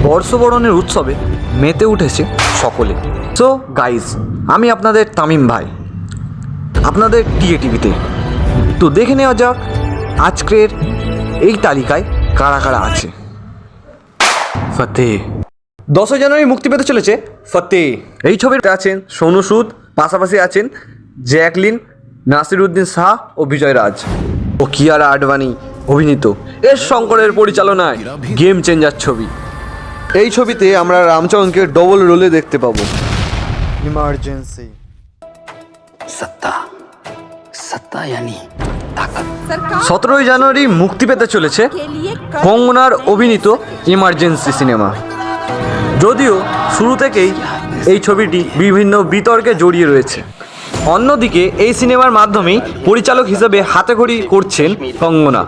বর্ষবরণের উৎসবে মেতে উঠেছে সকলে। সো গাইজ, আমি আপনাদের তামিম ভাই, আপনাদের টিএটিভিতে। তো দেখে নেওয়া যাক আজকের এই তালিকায় কারা কারা আছে। ফতেহ। 10 জানুয়ারি মুক্তি পেতে চলেছে ফতেহ। এই ছবিতে আছেন সোনু সুদ, পাশাপাশি আছেন জ্যাকলিন, নাসিরুদ্দিন শাহ ও বিজয় রাজ ও কিয়ারা আডবাণী অভিনীত এস শঙ্করের পরিচালনায় গেম চেঞ্জার ছবি। এই ছবিতে আমরা রামচরণকে ডবল রোলে দেখতে পাবো। ইমার্জেন্সি। सत्ता सत्ता यानी ताकत। 17 জানুয়ারি মুক্তি পেতে চলেছে কঙ্গনার অভিনীত ইমার্জেন্সি সিনেমা। যদিও শুরু থেকেই এই ছবিটি বিভিন্ন বিতর্কে জড়িয়ে রয়েছে। অন্যদিকে এই সিনেমার মাধ্যমেই পরিচালক হিসেবে হাতেখড়ি করছেন কঙ্গনা।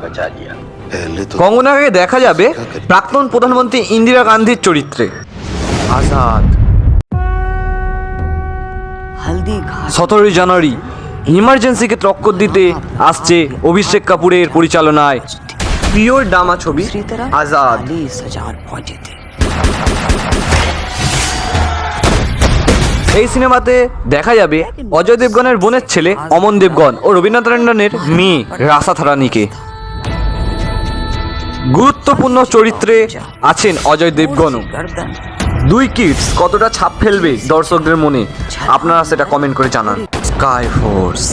কঙ্গনাকে দেখা যাবে প্রাক্তন প্রধানমন্ত্রী ইন্দিরা গান্ধীর চরিত্রে। আজাদ। 17 জানুয়ারি ইমার্জেন্সিকে টক্কর দিতে আসছে অভিষেক কাপুরের পরিচালনায় পিওর ড্রামা ছবি আজাদ। এই সিনেমাতে দেখা যাবে অজয় দেবগনের বোনের ছেলে অমন দেবগন ও রবীন্দ্রনাথ ট্যান্ডনের মেয়ে রাসা থারানিকে। গুরুত্বপূর্ণ চরিত্রে আছেন অজয় দেবগনও। দুই কিডস কতটা ছাপ ফেলবে দর্শকদের মনে, আপনারা সেটা কমেন্ট করে জানান। Sky force.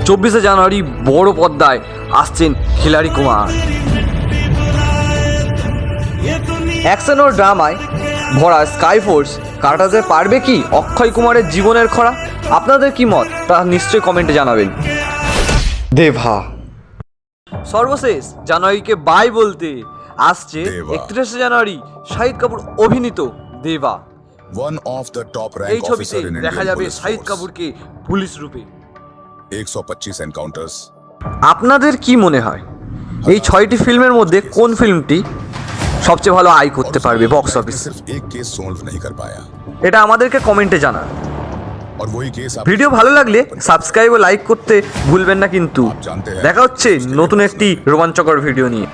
24 জানুয়ারি বড় পর্দায় আসছেন খিলাড়ি কুমার। অ্যাকশন ও ড্রামায় ভরা স্কাই ফোর্স কাটাতে পারবে কি অক্ষয় কুমারের জীবনের খরা? আপনাদের কি মত তা নিশ্চয়ই কমেন্টে জানাবেন। দেভা। সর্বশেষ জানুয়ারিকে বাই বলতে আসছে 31 জানুয়ারি শাহিদ কাপুর অভিনীত দেবা। এই ছবিতে দেখা যাবে শাহিদ কাপুরকে পুলিশ রূপে। 125 এনকাউন্টার্স। আপনাদের কি মনে হয় এই 6টি ফিল্মের মধ্যে কোন ফিল্মটি সবচেয়ে ভালো আয় করতে পারবে বক্স অফিসে? এটা আমাদেরকে কমেন্টে জানান। ভিডিও ভালো লাগলে সাবস্ক্রাইব ও লাইক করতে ভুলবেন না কিন্তু। দেখা হচ্ছে নতুন একটি রোমাঞ্চকর ভিডিও নিয়ে।